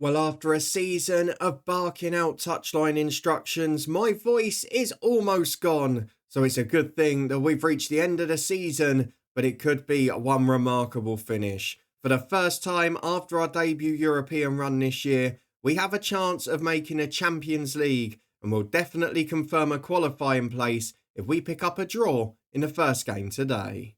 Well, after a season of barking out touchline instructions, my voice is almost gone. So it's a good thing that we've reached the end of the season, but it could be one remarkable finish. For the first time after our debut European run this year, we have a chance of making a Champions League, and we'll definitely confirm a qualifying place if we pick up a draw in the first game today.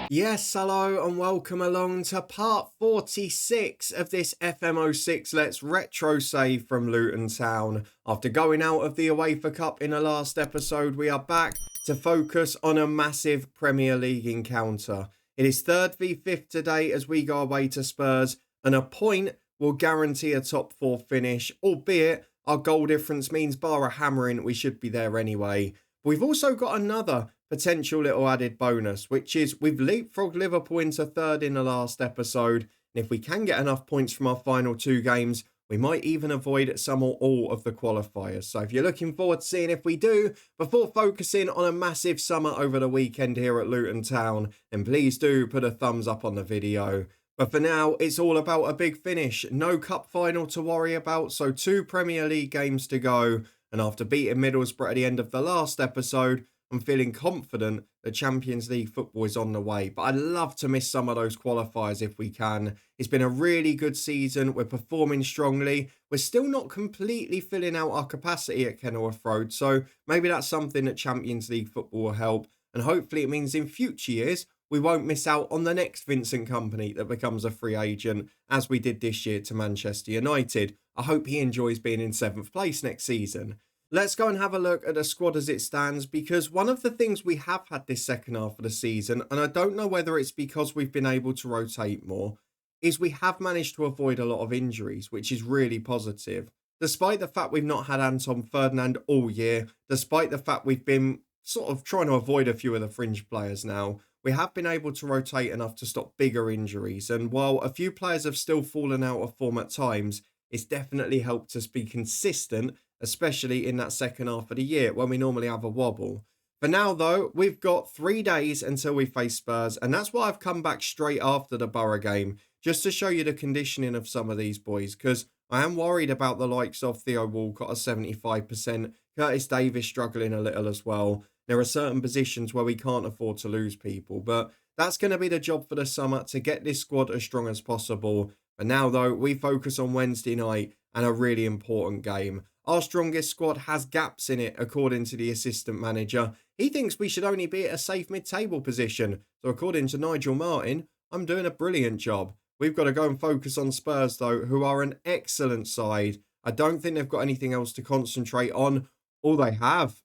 Yes, hello and welcome along to part 46 of this FM06 Let's Retro save from Luton Town. After going out of the UEFA Cup in the last episode, we are back to focus on a massive Premier League encounter. It is 3rd v 5th today as we go away to Spurs, and a point will guarantee a top 4 finish, albeit our goal difference means bar a hammering we should be there anyway. We've also got another potential little added bonus, which is we've leapfrogged Liverpool into 3rd in the last episode, and if we can get enough points from our final 2 games, we might even avoid some or all of the qualifiers. So if you're looking forward to seeing if we do, before focusing on a massive summer over the weekend here at Luton Town, then please do put a thumbs up on the video. But for now, it's all about a big finish. No cup final to worry about, so 2 Premier League games to go. And after beating Middlesbrough at the end of the last episode, I'm feeling confident that Champions League football is on the way. But I'd love to miss some of those qualifiers if we can. It's been a really good season. We're performing strongly. We're still not completely filling out our capacity at Kenilworth Road. So maybe that's something that Champions League football will help. And hopefully it means in future years, we won't miss out on the next Vincent Kompany that becomes a free agent, as we did this year to Manchester United. I hope he enjoys being in 7th place next season. Let's go and have a look at the squad as it stands, because one of the things we have had this second half of the season, and I don't know whether it's because we've been able to rotate more, is we have managed to avoid a lot of injuries, which is really positive. Despite the fact we've not had Anton Ferdinand all year, despite the fact we've been sort of trying to avoid a few of the fringe players now, we have been able to rotate enough to stop bigger injuries. And while a few players have still fallen out of form at times, it's definitely helped us be consistent, especially in that second half of the year when we normally have a wobble. For now, though, we've got 3 days until we face Spurs, and that's why I've come back straight after the Borough game, just to show you the conditioning of some of these boys, because I am worried about the likes of Theo Walcott at 75%, Curtis Davis struggling a little as well. There are certain positions where we can't afford to lose people, but that's going to be the job for the summer, to get this squad as strong as possible. But now, though, we focus on Wednesday night and a really important game. Our strongest squad has gaps in it, according to the assistant manager. He thinks we should only be at a safe mid-table position. So according to Nigel Martin, I'm doing a brilliant job. We've got to go and focus on Spurs, though, who are an excellent side. I don't think they've got anything else to concentrate on. All they have.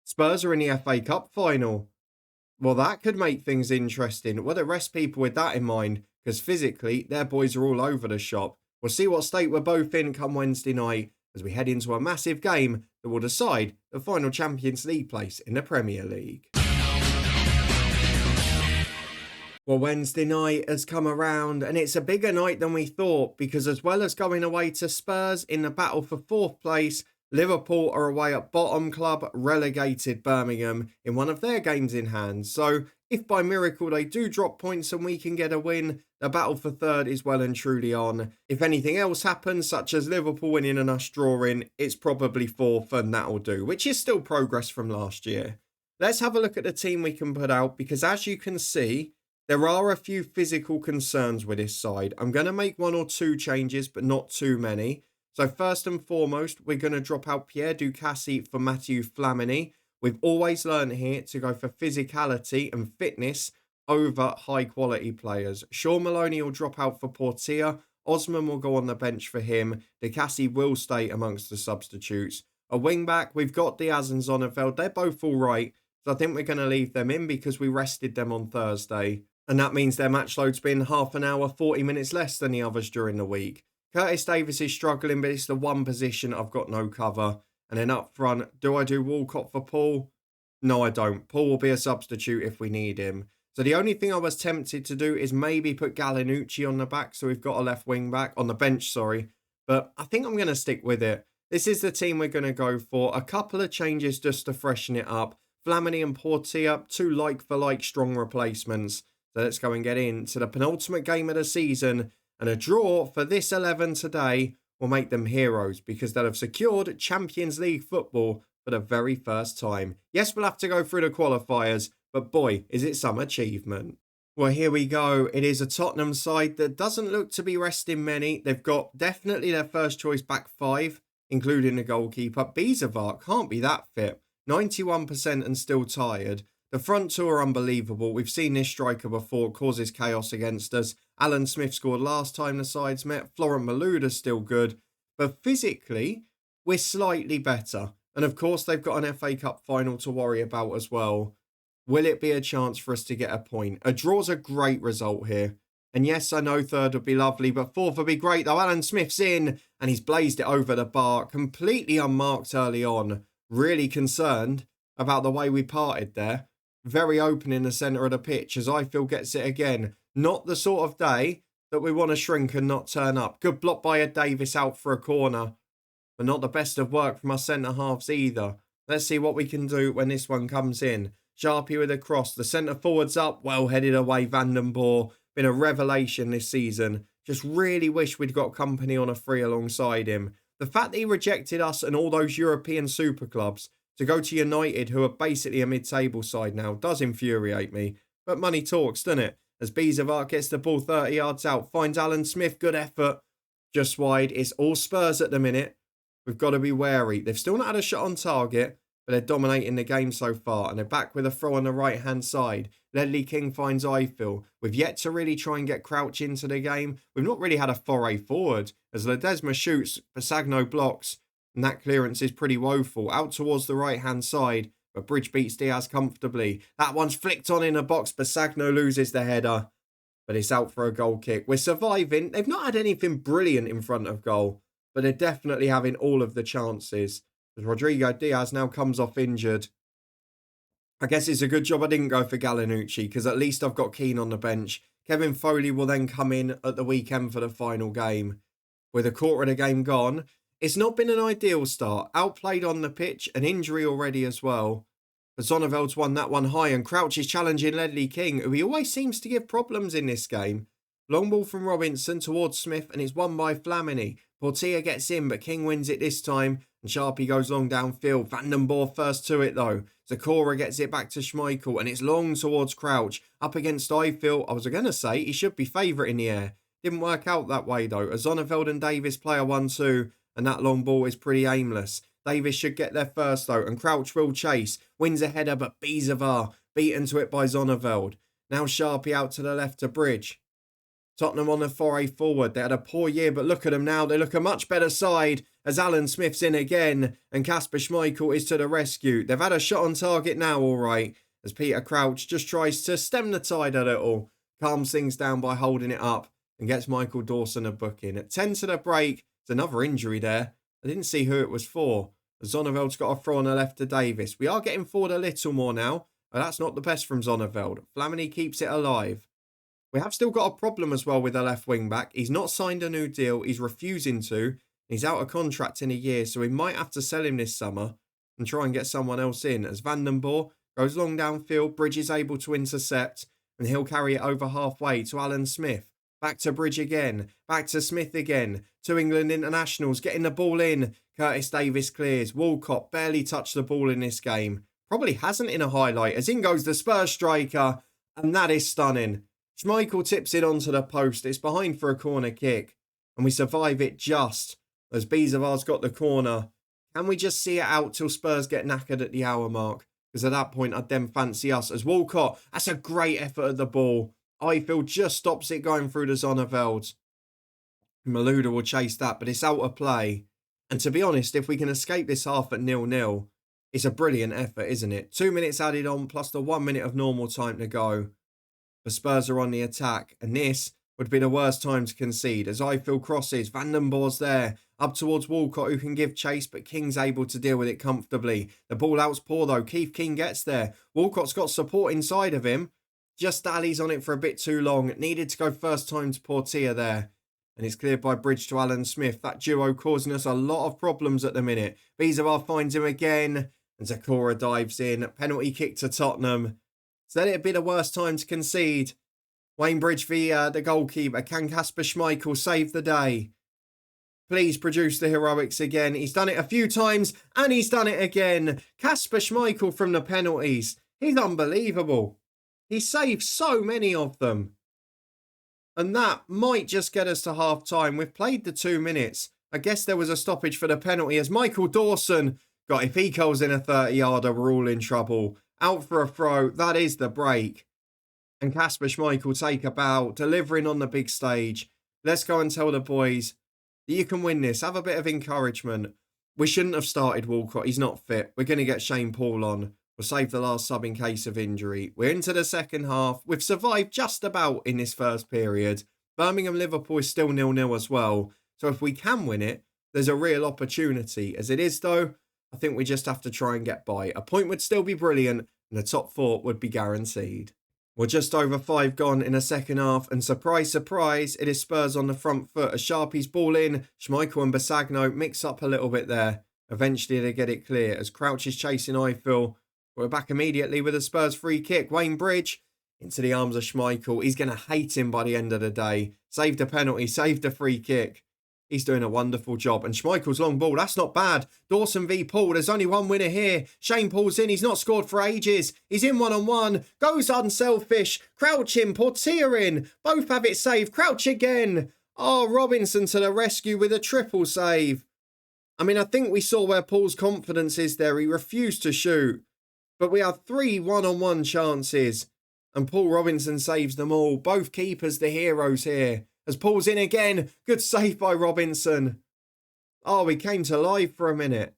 Spurs are in the FA Cup final. Well, that could make things interesting. Well, to rest people with that in mind, because physically, their boys are all over the shop. We'll see what state we're both in come Wednesday night, as we head into a massive game that will decide the final Champions League place in the Premier League. Well, Wednesday night has come around, and it's a bigger night than we thought, because as well as going away to Spurs in the battle for 4th place, Liverpool are away at bottom club relegated Birmingham in one of their games in hand. So if by miracle they do drop points and we can get a win, the battle for 3rd is well and truly on. If anything else happens, such as Liverpool winning and us drawing, it's probably 4th and that'll do, which is still progress from last year. Let's have a look at the team we can put out, because as you can see, there are a few physical concerns with this side. I'm going to make 1 or 2 changes, but not too many. So first and foremost, we're going to drop out Pierre Ducassi for Mathieu Flamini. We've always learned here to go for physicality and fitness over high quality players. Sean Maloney will drop out for Portia. Osman will go on the bench for him. Ducassi will stay amongst the substitutes. A wing back, we've got Diaz and Zonneveld. They're both all right. So I think we're going to leave them in because we rested them on Thursday. And that means their match load's been half an hour, 40 minutes less than the others during the week. Curtis Davis is struggling, but it's the one position I've got no cover. And then up front, do I do Walcott for Paul? No, I don't. Paul will be a substitute if we need him. So the only thing I was tempted to do is maybe put Gallinucci on the back, so we've got a left wing back, on the bench, sorry. But I think I'm going to stick with it. This is the team we're going to go for. A couple of changes just to freshen it up. Flamini and Portia, two like-for-like strong replacements. So let's go and get into the penultimate game of the season. And a draw for this 11 today will make them heroes because they'll have secured Champions League football for the very first time. Yes, we'll have to go through the qualifiers, but boy, is it some achievement. Well, here we go. It is a Tottenham side that doesn't look to be resting many. They've got definitely their first choice back five, including the goalkeeper. Bizavar can't be that fit. 91% and still tired. The front two are unbelievable. We've seen this striker before, causes chaos against us. Alan Smith scored last time the sides met. Florent Malouda's still good. But physically, we're slightly better. And of course, they've got an FA Cup final to worry about as well. Will it be a chance for us to get a point? A draw's a great result here. And yes, I know third would be lovely, but fourth would be great though. Alan Smith's in and he's blazed it over the bar. Completely unmarked early on. Really concerned about the way we parted there. Very open in the centre of the pitch as I feel gets it again. Not the sort of day that we want to shrink and not turn up. Good block by Ed Davis out for a corner. But not the best of work from our centre halves either. Let's see what we can do when this one comes in. Sharpie with a cross. The centre forward's up. Well headed away. Van den Boer. Been a revelation this season. Just really wish we'd got company on a free alongside him. The fact that he rejected us and all those European super clubs to go to United, who are basically a mid-table side now, does infuriate me. But money talks, doesn't it? As Bizavar gets the ball 30 yards out. Finds Alan Smith. Good effort. Just wide. It's all Spurs at the minute. We've got to be wary. They've still not had a shot on target, but they're dominating the game so far. And they're back with a throw on the right-hand side. Ledley King finds Eiffel. We've yet to really try and get Crouch into the game. We've not really had a foray forward. As Ledesma shoots, Pasagno blocks. And that clearance is pretty woeful. Out towards the right-hand side. But Bridge beats Diaz comfortably. That one's flicked on in a box. Pasagno loses the header. But it's out for a goal kick. We're surviving. They've not had anything brilliant in front of goal. But they're definitely having all of the chances. As Rodrigo Diaz now comes off injured. I guess it's a good job I didn't go for Gallinucci because at least I've got Keane on the bench. Kevin Foley will then come in at the weekend for the final game. With a quarter of the game gone, it's not been an ideal start. Outplayed on the pitch, an injury already as well. But Zonneveld's won that one high and Crouch is challenging Ledley King, who he always seems to give problems in this game. Long ball from Robinson towards Smith and it's won by Flamini. Portia gets in but King wins it this time and Sharpie goes long downfield. Van den Boer first to it though. Zakora gets it back to Schmeichel and it's long towards Crouch. Up against Eiffel. I was going to say he should be favourite in the air. Didn't work out that way though. As Zonneveld and Davis play a 1-2 and that long ball is pretty aimless. Davis should get there first though and Crouch will chase. Wins a header but Bizavar beaten to it by Zonneveld. Now Sharpie out to the left to Bridge. Tottenham on the foray forward. They had a poor year, but look at them now. They look a much better side as Alan Smith's in again and Kasper Schmeichel is to the rescue. They've had a shot on target now, all right, as Peter Crouch just tries to stem the tide a little. Calms things down by holding it up and gets Michael Dawson a booking. At 10 to the break, there's another injury there. I didn't see who it was for. Zonneveld's got a throw on the left to Davis. We are getting forward a little more now, but that's not the best from Zonneveld. Flamini keeps it alive. We have still got a problem as well with the left wing back. He's not signed a new deal. He's refusing to. He's out of contract in a year, so we might have to sell him this summer and try and get someone else in. As Van den Boer goes long downfield, Bridge is able to intercept and he'll carry it over halfway to Alan Smith. Back to Bridge again. Back to Smith again. Two England internationals getting the ball in. Curtis Davis clears. Walcott barely touched the ball in this game. Probably hasn't in a highlight as in goes the Spurs striker and that is stunning. Schmeichel tips it onto the post. It's behind for a corner kick. And we survive it just as Bizavar's got the corner. Can we just see it out till Spurs get knackered at the hour mark? Because at that point, I'd then fancy us. As Walcott, that's a great effort at the ball. Eiffel just stops it going through the Zonneveld. Malouda will chase that, but it's out of play. And to be honest, if we can escape this half at 0-0, it's a brilliant effort, isn't it? 2 minutes added on, plus the 1 minute of normal time to go. The Spurs are on the attack, and this would be the worst time to concede. As Eiffel crosses, Van den Boer's there, up towards Walcott who can give chase, but King's able to deal with it comfortably. The ball out's poor though, Keith King gets there. Walcott's got support inside of him. Just dallies on it for a bit too long. Needed to go first time to Portia there. And it's cleared by Bridge to Alan Smith. That duo causing us a lot of problems at the minute. Bizavar finds him again. And Zakora dives in. Penalty kick to Tottenham. So let it be the worst time to concede. Wayne Bridge the goalkeeper. Can Kasper Schmeichel save the day? Please produce the heroics again. He's done it a few times and he's done it again. Kasper Schmeichel from the penalties. He's unbelievable. He saved so many of them. And that might just get us to half time. We've played the 2 minutes. I guess there was a stoppage for the penalty as Michael Dawson got, if he goes in a 30-yarder, we're all in trouble. Out for a throw. That is the break. And Kasper Schmeichel take a bow, delivering on the big stage. Let's go and tell the boys that you can win this. Have a bit of encouragement. We shouldn't have started Walcott. He's not fit. We're going to get Shane Paul on. We'll save the last sub in case of injury. We're into the second half. We've survived just about in this first period. Birmingham-Liverpool is still 0-0 as well. So if we can win it, there's a real opportunity. As it is, though, I think we just have to try and get by. A point would still be brilliant, and the top 4 would be guaranteed. We're just over 5 gone in the second half, and surprise, surprise, it is Spurs on the front foot as Sharpie's ball in. Schmeichel and Basagno mix up a little bit there. Eventually, they get it clear as Crouch is chasing Eiffel. We're back immediately with a Spurs free kick. Wayne Bridge into the arms of Schmeichel. He's going to hate him by the end of the day. Saved a penalty, saved a free kick. He's doing a wonderful job. And Schmeichel's long ball, that's not bad. Dawson v Paul, there's only one winner here. Shane Paul's in, he's not scored for ages. He's in one-on-one, goes unselfish. Crouch in, Portier in. Both have it saved. Crouch again. Oh, Robinson to the rescue with a triple save. I mean, I think we saw where Paul's confidence is there. He refused to shoot. But we have 3 one-on-one chances. And Paul Robinson saves them all. Both keepers the heroes here. As Paul's in again. Good save by Robinson. Oh, we came to life for a minute.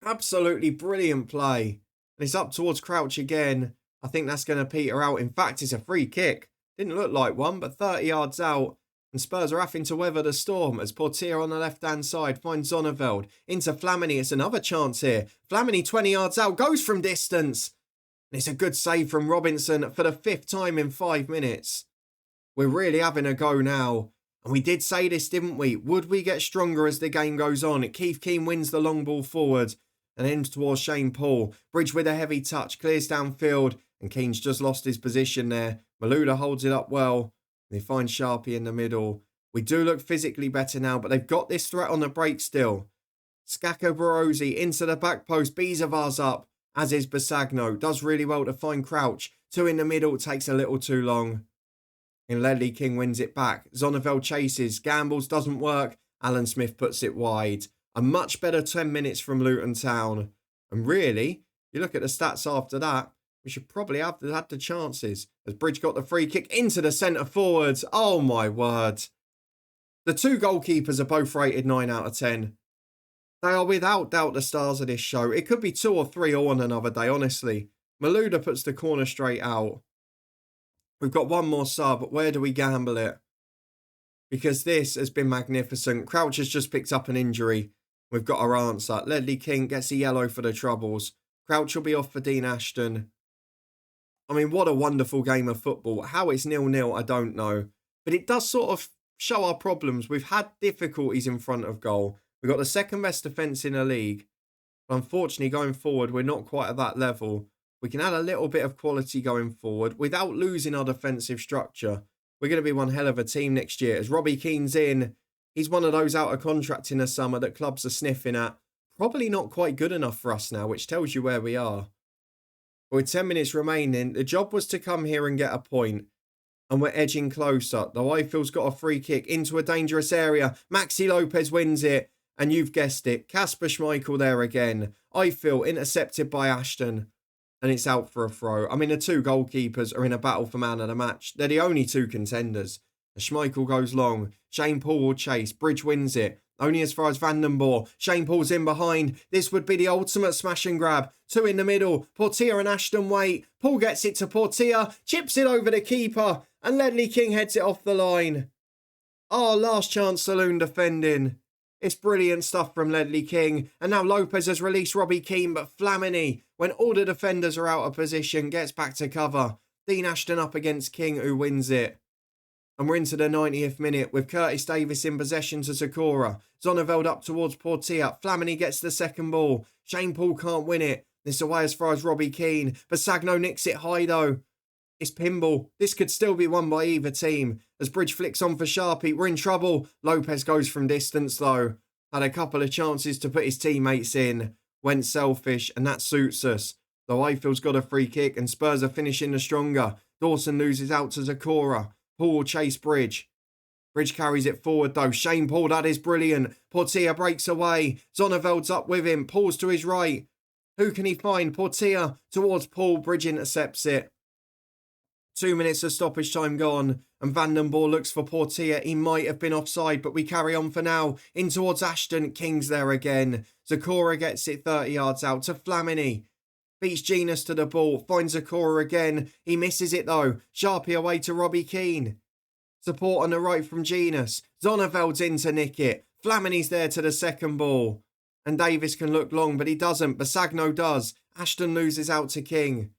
Absolutely brilliant play. And it's up towards Crouch again. I think that's going to peter out. In fact, it's a free kick. Didn't look like one, but 30 yards out. And Spurs are having to weather the storm as Portier on the left-hand side finds Zonneveld. Into Flamini. It's another chance here. Flamini 20 yards out. Goes from distance. And it's a good save from Robinson for the 5th time in 5 minutes. We're really having a go now. And we did say this, didn't we? Would we get stronger as the game goes on? Keith Keane wins the long ball forward and ends towards Shane Paul. Bridge with a heavy touch, clears downfield. And Keane's just lost his position there. Malouda holds it up well. They find Sharpie in the middle. We do look physically better now, but they've got this threat on the break still. Skaka Barozzi into the back post. Bizavar's up, as is Basagno. Does really well to find Crouch. 2 in the middle, takes a little too long. And Ledley King wins it back. Zonneveld chases. Gambles doesn't work. Alan Smith puts it wide. A much better 10 minutes from Luton Town. And really, you look at the stats after that, we should probably have had the chances. As Bridge got the free kick into the centre forwards. Oh my word. The 2 goalkeepers are both rated 9 out of 10. They are without doubt the stars of this show. It could be 2 or 3 all on another day, honestly. Malouda puts the corner straight out. We've got one more sub, but where do we gamble it? Because this has been magnificent. Crouch has just picked up an injury. We've got our answer. Ledley King gets a yellow for the troubles. Crouch will be off for Dean Ashton. I mean, what a wonderful game of football. How it's 0-0, I don't know. But it does sort of show our problems. We've had difficulties in front of goal. We've got the 2nd best defence in the league. But unfortunately, going forward, we're not quite at that level. We can add a little bit of quality going forward without losing our defensive structure. We're going to be one hell of a team next year. As Robbie Keane's in, he's one of those out of contract in the summer that clubs are sniffing at. Probably not quite good enough for us now, which tells you where we are. But with 10 minutes remaining, the job was to come here and get a point. And we're edging closer. The Eiffel's got a free kick into a dangerous area. Maxi Lopez wins it. And you've guessed it, Kasper Schmeichel there again. Eiffel intercepted by Ashton. And it's out for a throw. I mean, the 2 goalkeepers are in a battle for man of the match. They're the only 2 contenders. As Schmeichel goes long. Shane Paul will chase. Bridge wins it. Only as far as Van den Boer. Shane Paul's in behind. This would be the ultimate smash and grab. 2 in the middle. Portier and Ashton wait. Paul gets it to Portier. Chips it over the keeper. And Ledley King heads it off the line. Oh, last chance saloon defending. It's brilliant stuff from Ledley King. And now Lopez has released Robbie Keane, but Flamini, when all the defenders are out of position, gets back to cover. Dean Ashton up against King, who wins it. And we're into the 90th minute with Curtis Davis in possession to Sakura. Zonneveld up towards Portia. Flamini gets the second ball. Shane Paul can't win it. This away as far as Robbie Keane. But Sagno nicks it high though. It's pinball. This could still be won by either team. As Bridge flicks on for Sharpie, we're in trouble. Lopez goes from distance though. Had a couple of chances to put his teammates in. Went selfish and that suits us. Though Ayfield's got a free kick and Spurs are finishing the stronger. Dawson loses out to Zakora. Paul will chase Bridge. Bridge carries it forward though. Shane Paul, that is brilliant. Portia breaks away. Zonneveld's up with him. Paul's to his right. Who can he find? Portia towards Paul. Bridge intercepts it. 2 minutes of stoppage time gone. And Vandenborg looks for Portia. He might have been offside, but we carry on for now. In towards Ashton. King's there again. Zakora gets it 30 yards out to Flamini. Beats Genus to the ball. Finds Zakora again. He misses it though. Sharpie away to Robbie Keane. Support on the right from Genus. Zonneveld's in to nick it. Flamini's there to the second ball. And Davis can look long, but he doesn't. Basagno does. Ashton loses out to King.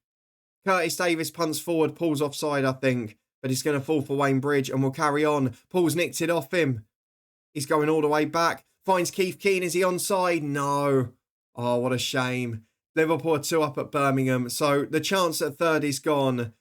Curtis Davis punts forward. Paul's offside, I think. But he's going to fall for Wayne Bridge and will carry on. Paul's nicked it off him. He's going all the way back. Finds Keith Keane. Is he onside? No. Oh, what a shame. Liverpool are 2 up at Birmingham. So the chance at third is gone.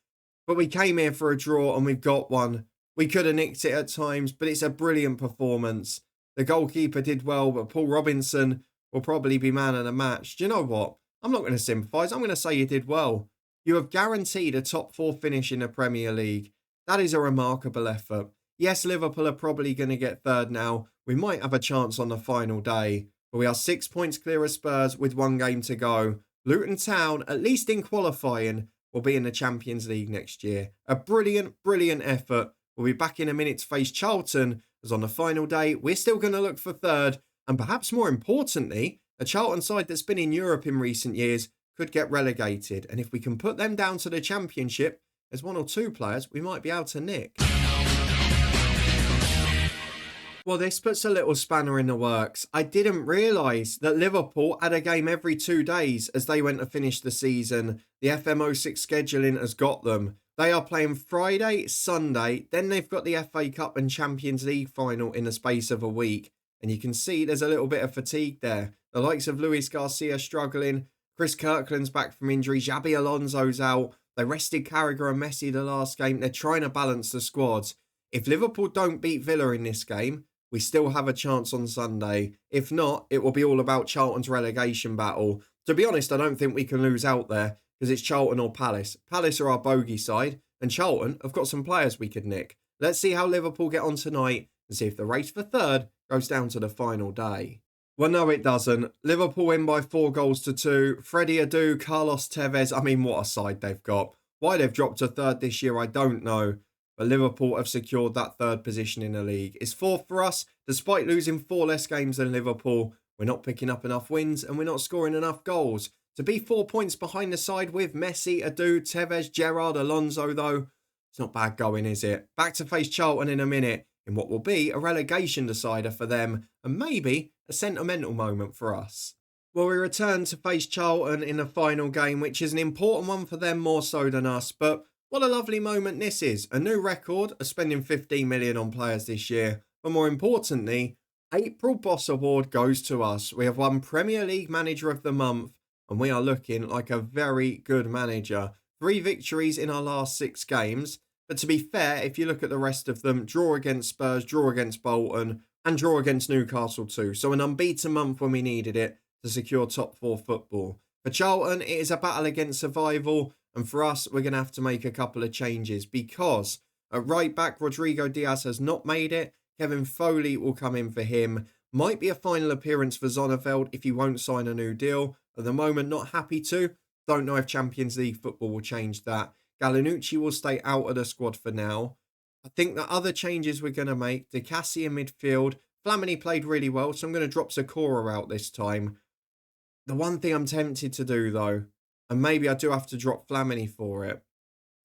But we came here for a draw and we've got one. We could have nicked it at times, but it's a brilliant performance. The goalkeeper did well, but Paul Robinson will probably be man of the match. Do you know what? I'm not going to sympathise. I'm going to say you did well. You have guaranteed a top 4 finish in the Premier League. That is a remarkable effort. Yes, Liverpool are probably going to get third now. We might have a chance on the final day. But we are 6 points clear of Spurs with 1 game to go. Luton Town, at least in qualifying, will be in the Champions League next year. A brilliant, brilliant effort. We'll be back in a minute to face Charlton, as on the final day, we're still going to look for third. And perhaps more importantly, a Charlton side that's been in Europe in recent years could get relegated. And if we can put them down to the Championship, as 1 or 2 players, we might be able to nick. Well, this puts a little spanner in the works. I didn't realise that Liverpool had a game every 2 days as they went to finish the season. The FM06 scheduling has got them. They are playing Friday, Sunday, then they've got the FA Cup and Champions League final in the space of a week. And you can see there's a little bit of fatigue there. The likes of Luis Garcia struggling. Chris Kirkland's back from injury. Xabi Alonso's out. They rested Carragher and Messi the last game. They're trying to balance the squads. If Liverpool don't beat Villa in this game, we still have a chance on Sunday. If not, it will be all about Charlton's relegation battle. To be honest, I don't think we can lose out there because it's Charlton or Palace. Palace are our bogey side and Charlton have got some players we could nick. Let's see how Liverpool get on tonight and see if the race for third goes down to the final day. Well, no, it doesn't. Liverpool win by 4 goals to 2. Freddie Adu, Carlos Tevez. I mean, what a side they've got. Why they've dropped to third this year, I don't know. But Liverpool have secured that third position in the league. It's 4th for us. Despite losing 4 less games than Liverpool, we're not picking up enough wins and we're not scoring enough goals. To be 4 points behind the side with Messi, Adu, Tevez, Gerrard, Alonso though, it's not bad going, is it? Back to face Charlton in a minute in what will be a relegation decider for them and maybe a sentimental moment for us. Well, we return to face Charlton in the final game, which is an important one for them more so than us, but what a lovely moment this is. A new record of spending 15 million on players this year. But more importantly, April Boss Award goes to us. We have won Premier League Manager of the Month and we are looking like a very good manager. 3 victories in our last 6 games. But to be fair, if you look at the rest of them, draw against Spurs, draw against Bolton and draw against Newcastle too. So an unbeaten month when we needed it to secure top 4 football. For Charlton, it is a battle against survival. And for us, we're going to have to make a couple of changes because at right back, Rodrigo Diaz has not made it. Kevin Foley will come in for him. Might be a final appearance for Zonneveld if he won't sign a new deal. At the moment, not happy to. Don't know if Champions League football will change that. Galinucci will stay out of the squad for now. I think the other changes we're going to make, De Cassi in midfield. Flamini played really well, so I'm going to drop Sakura out this time. The one thing I'm tempted to do though, and maybe I do have to drop Flamini for it,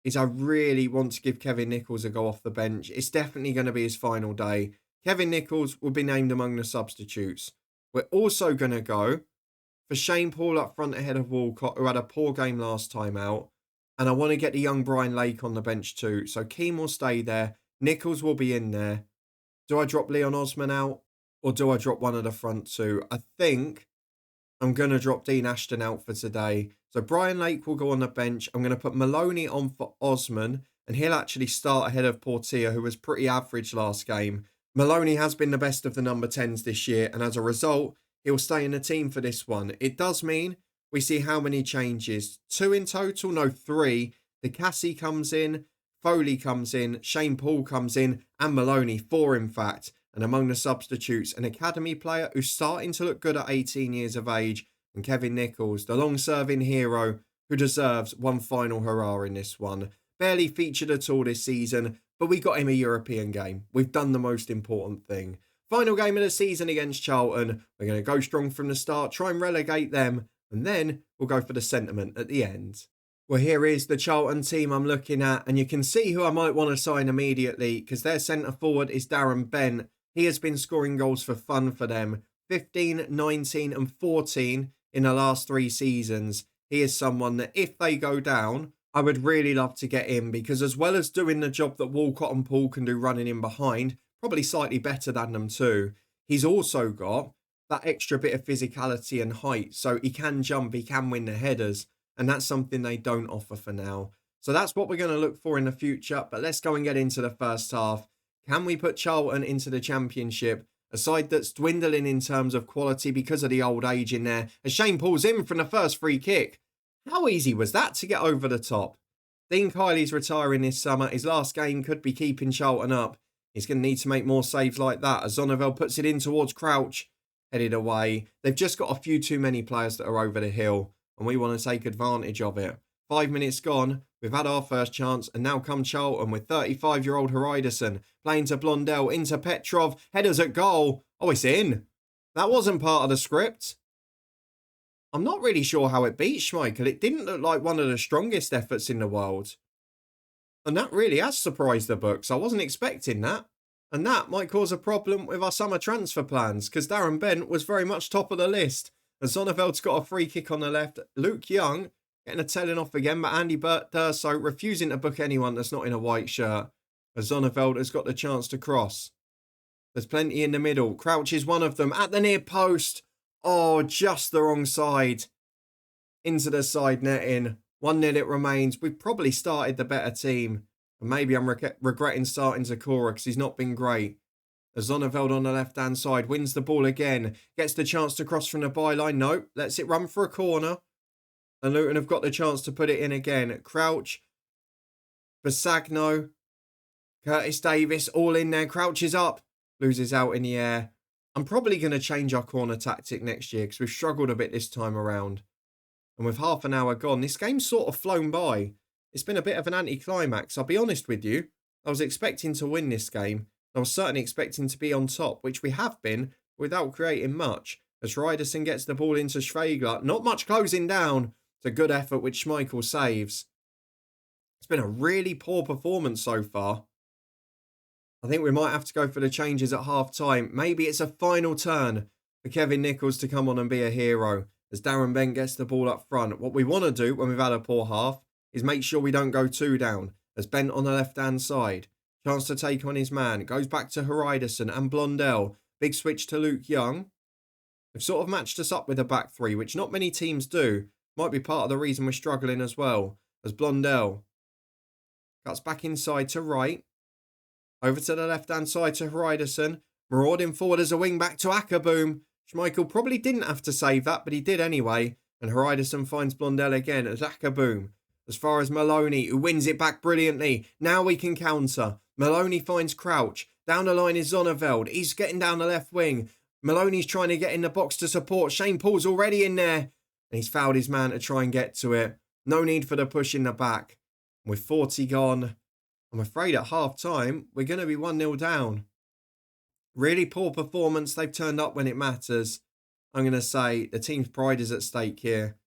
is I really want to give Kevin Nichols a go off the bench. It's definitely going to be his final day. Kevin Nichols will be named among the substitutes. We're also going to go for Shane Paul up front ahead of Walcott, who had a poor game last time out. And I want to get the young Brian Lake on the bench too. So Keane will stay there. Nichols will be in there. Do I drop Leon Osman out or do I drop one of the front two? I think I'm going to drop Dean Ashton out for today. So Brian Lake will go on the bench. I'm going to put Maloney on for Osman, and he'll actually start ahead of Portia, who was pretty average last game. Maloney has been the best of the number 10s this year, and as a result, he'll stay in the team for this one. It does mean we see how many changes. 2 in total, no 3. The Cassie comes in, Foley comes in, Shane Paul comes in, and Maloney, 4 in fact. And among the substitutes, an academy player who's starting to look good at 18 years of age, and Kevin Nichols, the long-serving hero who deserves one final hurrah in this one. Barely featured at all this season, but we got him a European game. We've done the most important thing. Final game of the season against Charlton. We're going to go strong from the start, try and relegate them, and then we'll go for the sentiment at the end. Well, here is the Charlton team I'm looking at, and you can see who I might want to sign immediately, because their centre forward is Darren Bent. He has been scoring goals for fun for them. 15, 19 and 14 in the last 3 seasons. He is someone that if they go down, I would really love to get in, because as well as doing the job that Walcott and Paul can do running in behind, probably slightly better than them too, he's also got that extra bit of physicality and height. So he can jump, he can win the headers, and that's something they don't offer for now. So that's what we're going to look for in the future. But let's go and get into the first half. Can we put Charlton into the Championship? A side that's dwindling in terms of quality because of the old age in there. As Shane Paul's in from the first free kick. How easy was that to get over the top? Dean Kiley's retiring this summer. His last game could be keeping Charlton up. He's going to need to make more saves like that. As Zonnevel puts it in towards Crouch. Headed away. They've just got a few too many players that are over the hill. And we want to take advantage of it. 5 minutes gone. We've had our first chance, and now come Charlton with 35-year-old Haridason playing to Blondell, into Petrov, headers at goal. Oh, it's in. That wasn't part of the script. I'm not really sure how it beat Schmeichel. It didn't look like one of the strongest efforts in the world. And that really has surprised the books. I wasn't expecting that. And that might cause a problem with our summer transfer plans, because Darren Bent was very much top of the list. As Zonneveld's got a free kick on the left. Luke Young getting a telling off again, but Andy Durso refusing to book anyone that's not in a white shirt. As Zonneveld has got the chance to cross. There's plenty in the middle. Crouch is one of them at the near post. Oh, just the wrong side. Into the side netting. 1-0 it remains. We've probably started the better team. And maybe I'm regretting starting Zakora because he's not been great. As Zonneveld on the left-hand side wins the ball again. Gets the chance to cross from the byline. Nope. Lets it run for a corner. And Luton have got the chance to put it in again. Crouch. Basagno. Curtis Davis all in there. Crouch is up. Loses out in the air. I'm probably going to change our corner tactic next year because we've struggled a bit this time around. And with half an hour gone, this game's sort of flown by. It's been a bit of an anticlimax. I'll be honest with you. I was expecting to win this game. I was certainly expecting to be on top, which we have been without creating much. As Ryderson gets the ball into Schwegler. Not much closing down. It's a good effort which Schmeichel saves. It's been a really poor performance so far. I think we might have to go for the changes at half time. Maybe it's a final turn for Kevin Nichols to come on and be a hero. As Darren Bent gets the ball up front. What we want to do when we've had a poor half is make sure we don't go 2 down. As Bent on the left-hand side. Chance to take on his man. Goes back to Haridason and Blondell. Big switch to Luke Young. They've sort of matched us up with a back 3, which not many teams do. Might be part of the reason we're struggling as well. As Blondell cuts back inside to right. Over to the left-hand side to Haridason. Marauding forward as a wing-back to Ackerboom. Schmeichel probably didn't have to save that, but he did anyway. And Haridason finds Blondell again as Ackerboom. As far as Maloney, who wins it back brilliantly. Now we can counter. Maloney finds Crouch. Down the line is Zonneveld. He's getting down the left wing. Maloney's trying to get in the box to support. Shane Paul's already in there. And he's fouled his man to try and get to it. No need for the push in the back. With 40 gone, I'm afraid at half-time, we're going to be 1-0 down. Really poor performance. They've turned up when it matters. I'm going to say the team's pride is at stake here.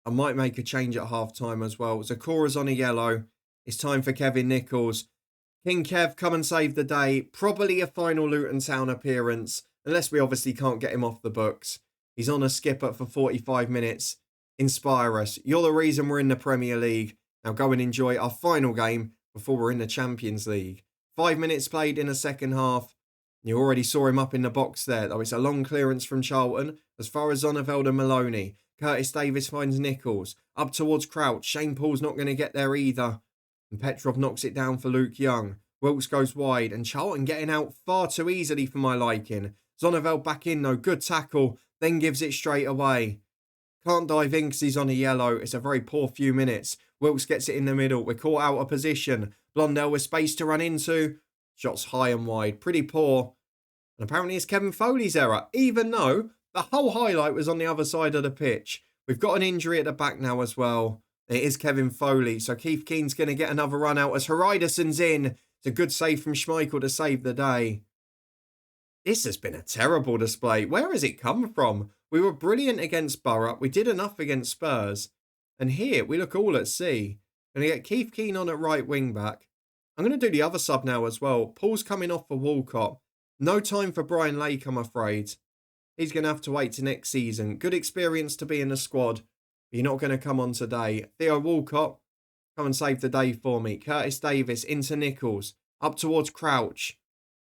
I might make a change at half-time as well. Zakora's on a yellow. It's time for Kevin Nichols. King Kev, come and save the day. Probably a final Luton Town appearance. Unless we obviously can't get him off the books. He's on a skipper for 45 minutes. Inspire us. You're the reason we're in the Premier League. Now go and enjoy our final game before we're in the Champions League. 5 minutes played in the second half. You already saw him up in the box there, though it's a long clearance from Charlton, as far as Zonneveld and Maloney. Curtis Davis finds Nichols, up towards Crouch. Shane Paul's not going to get there either. And Petrov knocks it down for Luke Young. Wilkes goes wide, and Charlton getting out far too easily for my liking. Zonneveld back in though, good tackle, then gives it straight away. Can't dive in because he's on a yellow. It's a very poor few minutes. Wilkes gets it in the middle. We're caught out of position. Blondell with space to run into. Shots high and wide. Pretty poor. And apparently it's Kevin Foley's error, even though the whole highlight was on the other side of the pitch. We've got an injury at the back now as well. It is Kevin Foley. So Keith Keane's going to get another run out as Hariderson's in. It's a good save from Schmeichel to save the day. This has been a terrible display. Where has it come from? We were brilliant against Borough. We did enough against Spurs. And here, we look all at sea. Going to get Keith Keane on at right wing back. I'm going to do the other sub now as well. Paul's coming off for Walcott. No time for Brian Lake, I'm afraid. He's going to have to wait to next season. Good experience to be in the squad. But you're not going to come on today. Theo Walcott, come and save the day for me. Curtis Davis into Nichols. Up towards Crouch.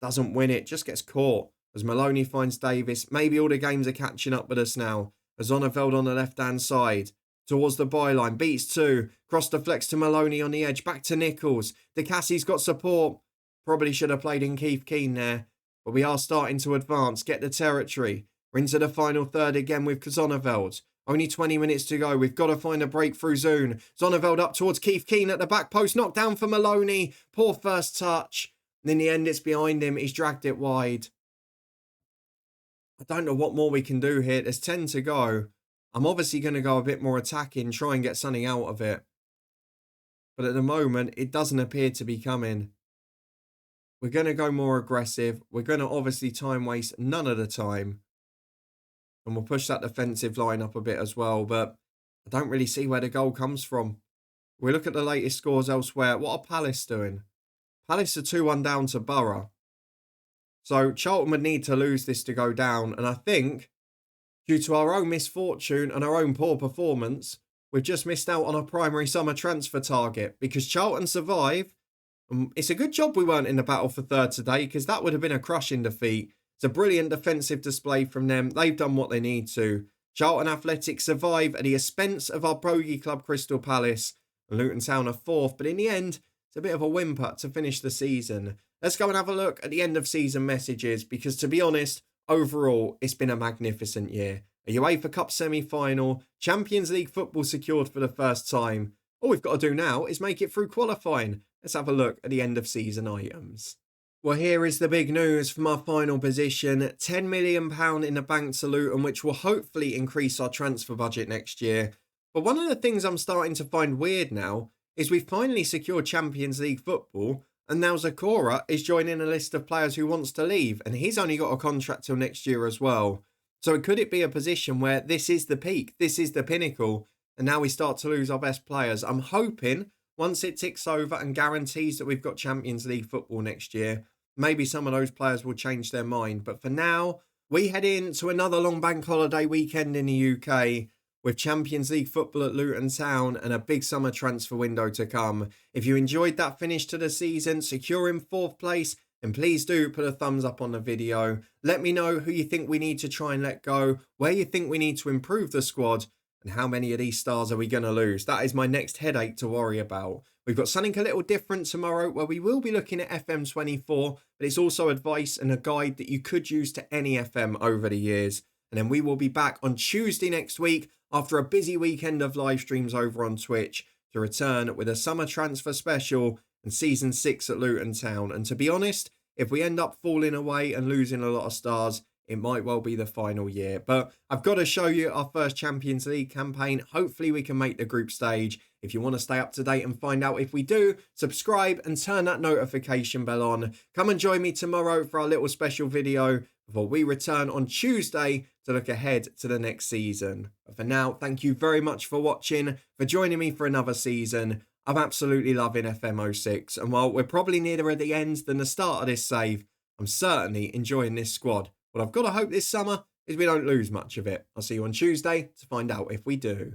Doesn't win it, just gets caught. As Maloney finds Davis. Maybe all the games are catching up with us now. As Zonneveld on the left-hand side. Towards the byline. Beats two. Cross deflects to Maloney on the edge. Back to Nichols. DeCassie's got support. Probably should have played in Keith Keane there. But we are starting to advance. Get the territory. We're into the final third again with Zonneveld. Only 20 minutes to go. We've got to find a breakthrough zone. Zonneveld up towards Keith Keane at the back post. Knocked down for Maloney. Poor first touch. And in the end, it's behind him. He's dragged it wide. I don't know what more we can do here. There's 10 to go. I'm obviously going to go a bit more attacking, try and get something out of it. But at the moment, it doesn't appear to be coming. We're going to go more aggressive. We're going to obviously time waste none of the time. And we'll push that defensive line up a bit as well. But I don't really see where the goal comes from. We look at the latest scores elsewhere. What are Palace doing? Palace are 2-1 down to Borough. So Charlton would need to lose this to go down. And I think, due to our own misfortune and our own poor performance, we've just missed out on a primary summer transfer target. Because Charlton survive. It's a good job we weren't in the battle for third today, because that would have been a crushing defeat. It's a brilliant defensive display from them. They've done what they need to. Charlton Athletic survive at the expense of our bogey club Crystal Palace. And Luton Town are fourth. But in the end, it's a bit of a whimper to finish the season. Let's go and have a look at the end of season messages, because to be honest, overall, it's been a magnificent year. A UEFA Cup semi-final, Champions League football secured for the first time. All we've got to do now is make it through qualifying. Let's have a look at the end of season items. Well, here is the big news from our final position. £10 million in the bank to Luton, which will hopefully increase our transfer budget next year. But one of the things I'm starting to find weird now is we've finally secured Champions League football, and now Zakora is joining a list of players who wants to leave, and he's only got a contract till next year as well. So could it be a position where this is the peak, this is the pinnacle, and now we start to lose our best players? I'm hoping once it ticks over and guarantees that we've got Champions League football next year, maybe some of those players will change their mind. But for now, we head into another long bank holiday weekend in the UK with Champions League football at Luton Town and a big summer transfer window to come. If you enjoyed that finish to the season, securing fourth place, then please do put a thumbs up on the video. Let me know who you think we need to try and let go, where you think we need to improve the squad, and how many of these stars are we going to lose? That is my next headache to worry about. We've got something a little different tomorrow where we will be looking at FM24, but it's also advice and a guide that you could use to any FM over the years. And then we will be back on Tuesday next week after a busy weekend of live streams over on Twitch to return with a summer transfer special and season 6 at Luton Town. And to be honest, if we end up falling away and losing a lot of stars, it might well be the final year. But I've got to show you our first Champions League campaign. Hopefully we can make the group stage. If you want to stay up to date and find out if we do, subscribe and turn that notification bell on. Come and join me tomorrow for our little special video before we return on Tuesday to look ahead to the next season. But for now, thank you very much for watching, for joining me for another season. I'm absolutely loving FM06. And while we're probably nearer the end than the start of this save, I'm certainly enjoying this squad. What I've got to hope this summer is we don't lose much of it. I'll see you on Tuesday to find out if we do.